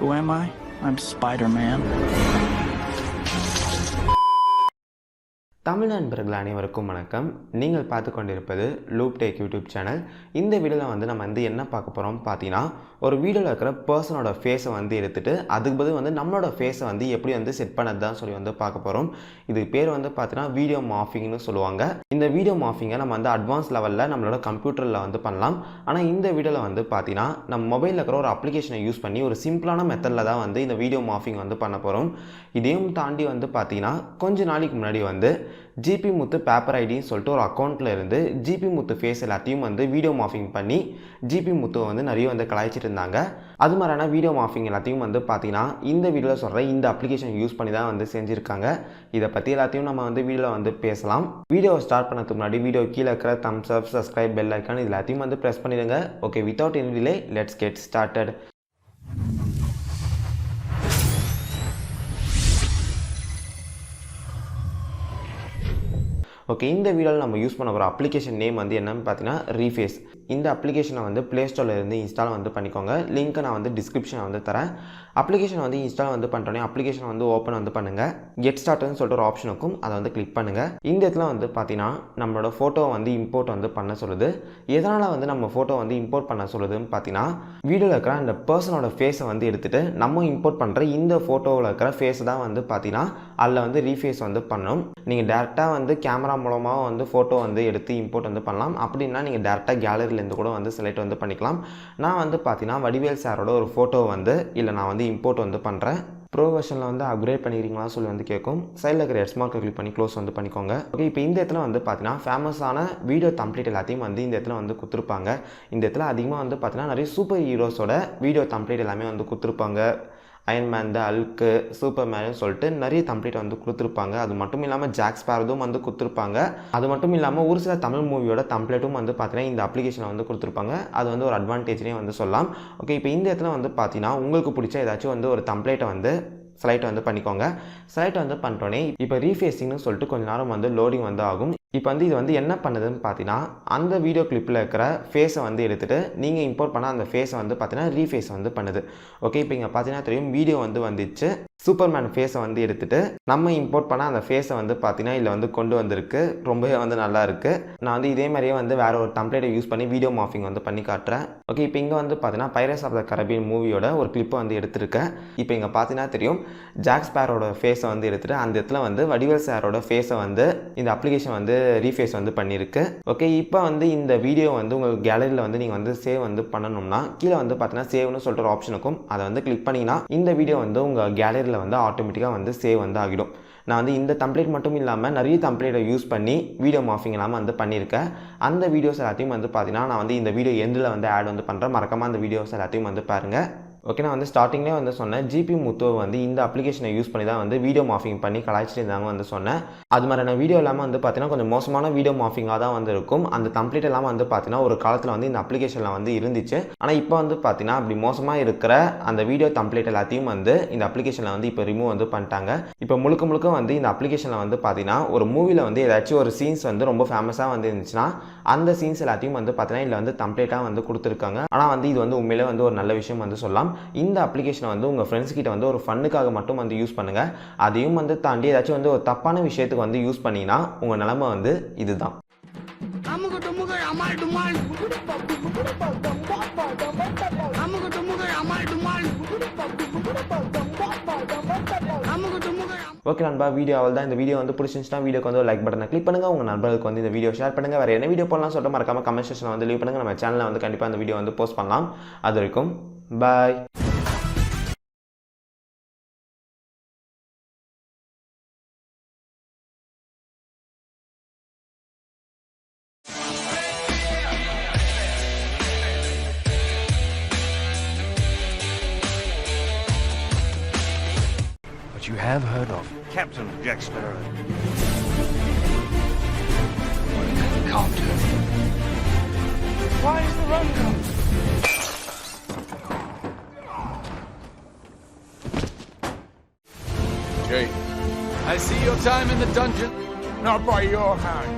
Who am I? I'm Spider-Man. Tamil நண்பர்கள் அனைவருக்கும் வணக்கம். நீங்கள் பார்த்து கொண்டிருப்பது லூப் டேக் யூடியூப் சேனல். இந்த வீடியோவில் நம்ம என்ன பார்க்க போகிறோம் பார்த்தீங்கன்னா, ஒரு வீடியோவில் இருக்கிற பர்சனோட ஃபேஸை எடுத்துகிட்டு அதுக்கு பதில் நம்மளோட ஃபேஸை எப்படி செட் பண்ணது தான் சொல்லி பார்க்க போகிறோம். இது பேர் பார்த்தீங்கன்னா வீடியோ மார்ஃபிங்னு சொல்லுவாங்க. இந்த வீடியோ மார்ஃபிங்கை நம்ம அட்வான்ஸ் லெவலில் நம்மளோட கம்ப்யூட்டரில் பண்ணலாம். ஆனால் இந்த வீடியோவில் பார்த்தீங்கன்னா நம்ம மொபைலில் இருக்கிற ஒரு அப்ளிகேஷனை யூஸ் பண்ணி ஒரு சிம்பிளான மெத்தடில் தான் இந்த வீடியோ மார்ஃபிங் பண்ண போகிறோம். இதையும் தாண்டி பார்த்தீங்கன்னா கொஞ்ச நாளைக்கு முன்னாடி ஜிபி முத்து பேப்பர் ஐடின்னு சொல்லிட்டு ஒரு அக்கௌண்ட்டில் இருந்து ஜிபி முத்து ஃபேஸ் எல்லாத்தையும் வீடியோ மார்ஃபிங் பண்ணி ஜிபி முத்து நிறைய கலாய்ச்சிட்டு இருந்தாங்க. அது மாதிரியான வீடியோ மார்ஃபிங் எல்லாத்தையும் பார்த்தீங்கன்னா இந்த வீடியோவில் சொல்கிற இந்த அப்ளிகேஷன் யூஸ் பண்ணி தான் செஞ்சுருக்காங்க. இதை பற்றி எல்லாத்தையும் நம்ம வீடியோவில் பேசலாம். வீடியோவை ஸ்டார்ட் பண்ணதுக்கு முன்னாடி வீடியோ கீழே இருக்கிற தம்ஸ் அப், சப்ஸ்கிரைப், பெல் ஐக்கான் இது எல்லாத்தையும் ப்ரெஸ் பண்ணிடுங்க. Okay, without any delay let's get started. Okay, இந்த வீடியோவில் நம்ம யூஸ் பண்ண போகிற அப்ளிகேஷன் நேம் என்னன்னு பார்த்தீங்கன்னா ரீஃபேஸ். இந்த அப்ளிகேஷனை ப்ளே ஸ்டோரில் இருந்து இன்ஸ்டால் பண்ணிக்கோங்க. லிங்க்கை நான் டிஸ்கிரிப்ஷனில் தரேன். அப்ளிகேஷன் இன்ஸ்டால் பண்ணுறோன்னே அப்ளிகேஷன் ஓப்பன் பண்ணுங்கள். கெட் ஸ்டார்ட்னு சொல்லிட்டு ஒரு ஆப்ஷன் இருக்கும், அதை கிளிக் பண்ணுங்கள். இந்த இடத்துல பார்த்தீங்கன்னா நம்மளோட ஃபோட்டோவை இம்போர்ட் பண்ண சொல்லுது. எதனால் நம்ம ஃபோட்டோ இம்போர்ட் பண்ண சொல்லுதுன்னு பார்த்தீங்கன்னா, வீடியோவில் இருக்கிற அந்த பர்சனோட ஃபேஸை எடுத்துகிட்டு நம்ம இம்போர்ட் பண்ணுற இந்த ஃபோட்டோவில் இருக்கிற ஃபேஸை தான் பார்த்தீங்கன்னா அதில் ரீஃபேஸ் பண்ணணும். நீங்கள் டேரெக்டாக கேமரா மூலமாக ஃபோட்டோ எடுத்து இம்போர்ட் பண்ணலாம். அப்படின்னா நீங்கள் டேரெக்டாக கேலரியிலேருந்து கூட செலக்ட் பண்ணிக்கலாம். நான் பார்த்தீங்கன்னா வடிவேல் சாரோட ஒரு ஃபோட்டோ இல்லை நான் இம்போர்ட் பண்ணுறேன். ப்ரோ வெர்ஷனில் அப்கிரேட் பண்ணிக்கிறீங்களா சொல்லி கேட்கும். சைடில் இருக்கிற எட்ஸ் மார்க்கை கிளிக் பண்ணி க்ளோஸ் பண்ணிக்கோங்க. ஓகே, இப்போ இந்த இடத்துல பார்த்தீங்கன்னா ஃபேமஸான வீடியோ டெம்ப்ளேட் எல்லாத்தையும் இந்த இடத்துல கொடுத்துருப்பாங்க. இந்த இடத்துல அதிகமாக பார்த்தீங்கன்னா நிறைய சூப்பர் ஹீரோஸோட வீடியோ டெம்ப்ளேட் எல்லாமே கொடுத்துருப்பாங்க. அயன்மேன், அல்க்கு, சூப்பர்மேன் சொல்லிட்டு நிறைய டெம்ப்ளேட் கொடுத்துருப்பாங்க. அது மட்டும் இல்லாமல் ஜாக் ஸ்பேரோதும் கொடுத்துருப்பாங்க. அது மட்டும் இல்லாமல் ஒரு சில தமிழ் மூவியோட டெம்ப்ளேட்டும் பார்த்தீங்கன்னா இந்த அப்ளிகேஷனை கொடுத்துருப்பாங்க. அது ஒரு அட்வான்டேஜ்னே சொல்லலாம். ஓகே, இப்போ இந்த இடத்துல பார்த்தீங்கன்னா உங்களுக்கு பிடிச்ச ஏதாச்சும் ஒரு டெம்ப்ளேட்டை செலக்ட் பண்ணிக்கோங்க. செலக்ட் பண்ணிட்டோன்னே இப்போ ரீஃபேஸிங்னு சொல்லிட்டு கொஞ்ச நேரம் லோடிங் ஆகும். இப்போ இது என்ன பண்ணுதுன்னு பார்த்தீங்கன்னா, அந்த வீடியோ கிளிப்பில் இருக்கிற ஃபேஸை எடுத்துகிட்டு நீங்கள் இம்போர்ட் பண்ண அந்த ஃபேஸை பார்த்தீங்கன்னா ரீஃபேஸ் பண்ணுது. ஓகே, இப்போ இங்கே பார்த்தீங்கன்னா தெரியும் வீடியோ வந்துச்சு. சூப்பர்மேன் ஃபேஸை எடுத்துகிட்டு நம்ம இம்போர்ட் பண்ண அந்த ஃபேஸை பார்த்தீங்கன்னா இதில் கொண்டு வந்திருக்கு. ரொம்பவே நல்லா இருக்குது. நான் இதே மாதிரியே வேறு ஒரு டெம்ப்ளேட்டை யூஸ் பண்ணி வீடியோ மார்ஃபிங் பண்ணி காட்டுறேன். ஓகே, இப்போ இங்கே பார்த்தீங்கன்னா பைரட்ஸ் ஆஃப் த கரீபியன் மூவியோட ஒரு கிளிப்பை எடுத்துருக்கேன். இப்போ இங்கே பார்த்தீங்கன்னா தெரியும் ஜாக் ஸ்பேரோட ஃபேஸை எடுத்துகிட்டு அந்த இடத்துல வடிவேல் சாரோட ஃபேஸை இந்த அப்ளிகேஷன் ரீஃபேஸ் பண்ணியிருக்கு. ஓகே, இப்போ இந்த வீடியோ உங்கள் கேலரியில் நீங்கள் சேவ் பண்ணணும்னா கீழே பார்த்தீங்கன்னா சேவ்னு சொல்லிட்டு ஒரு ஆப்ஷன் இருக்கும். அதை கிளிக் பண்ணிங்கன்னா இந்த வீடியோ உங்கள் கேலரியில் ஆட்டோமேட்டிக்காக சேவ் ஆகிடும். நான் இந்த டெம்ப்ளேட் மட்டும் இல்லாமல் நிறைய டெம்ப்ளேட்டை யூஸ் பண்ணி வீடியோ மார்ஃபிங் எல்லாம் பண்ணியிருக்கேன். அந்த வீடியோஸ் எல்லாத்தையும் பார்த்தீங்கன்னா நான் இந்த வீடியோ எண்டில் ஆட் பண்ணுறேன். மறக்காமல் அந்த வீடியோஸ் எல்லாத்தையும் பாருங்கள். ஓகே, நான் ஸ்டார்டிங்லேயே சொன்னேன் ஜிபி முத்துவை இந்த அப்ளிகேஷனை யூஸ் பண்ணி தான் வீடியோ மார்ஃபிங் பண்ணி கலாய்ச்சிட்டு இருந்தாங்க சொன்னேன். அது மாதிரியான வீடியோ எல்லாம் பார்த்தீங்கன்னா கொஞ்சம் மோசமான வீடியோ மார்ஃபிங்காக தான் இருக்கும். அந்த டெம்ப்ளேட் எல்லாம் பார்த்தீங்கன்னா ஒரு காலத்தில் இந்த அப்ளிகேஷனில் இருந்துச்சு. ஆனால் இப்போ பார்த்தீங்கன்னா அப்படி மோசமாக இருக்கிற அந்த வீடியோ டெம்ப்ளேட் எல்லாத்தையும் இந்த அப்ளிகேஷனில் இப்போ ரிமூவ் பண்ணிட்டாங்க. இப்போ முழுக்க இந்த அப்ளிகேஷனில் பார்த்தீங்கன்னா ஒரு மூவியில் ஏதாச்சும் ஒரு சீன்ஸ் ரொம்ப ஃபேமஸாக இருந்துச்சுன்னா அந்த சீன்ஸ் எல்லாத்தையும் பார்த்தீங்கன்னா இதில் டெம்ப்ளேட்டாக கொடுத்துருக்காங்க. ஆனால் இது உண்மையிலே ஒரு நல்ல விஷயம் சொல்லலாம். இந்த அப்ளிகேஷனை உங்கள் ஃப்ரெண்ட்ஸ் கிட்ட ஒரு ஃபன்னுக்காக மட்டும் யூஸ் பண்ணுங்கள். அதையும் தாண்டி ஏதாச்சும் ஒரு தப்பான விஷயத்துக்கு யூஸ் பண்ணிங்கன்னா உங்கள் நிலைமை இதுதான். ஓகே நண்பா, வீடியோ அவள் தான். இந்த வீடியோ பிடிச்சிருந்துச்சுன்னா வீடியோக்கு லைக் பட்டனை கிளிக் பண்ணுங்கள். உங்கள் நண்பர்களுக்கு இந்த வீடியோ ஷேர் பண்ணுங்கள். வேறு என்ன வீடியோ போடலாம் சொல்லிட்டு மறக்காம கமெண்ட் செக்ஷனில் லீவ் பண்ணுங்கள். நம்ம சேனலில் கண்டிப்பாக இந்த வீடியோ போஸ்ட் பண்ணலாம். அது வரைக்கும் பாய். But you have heard of Captain Jack Sparrow. Can't do. Why is the run gone? Jay, I see your time in the dungeon. Not by your hand.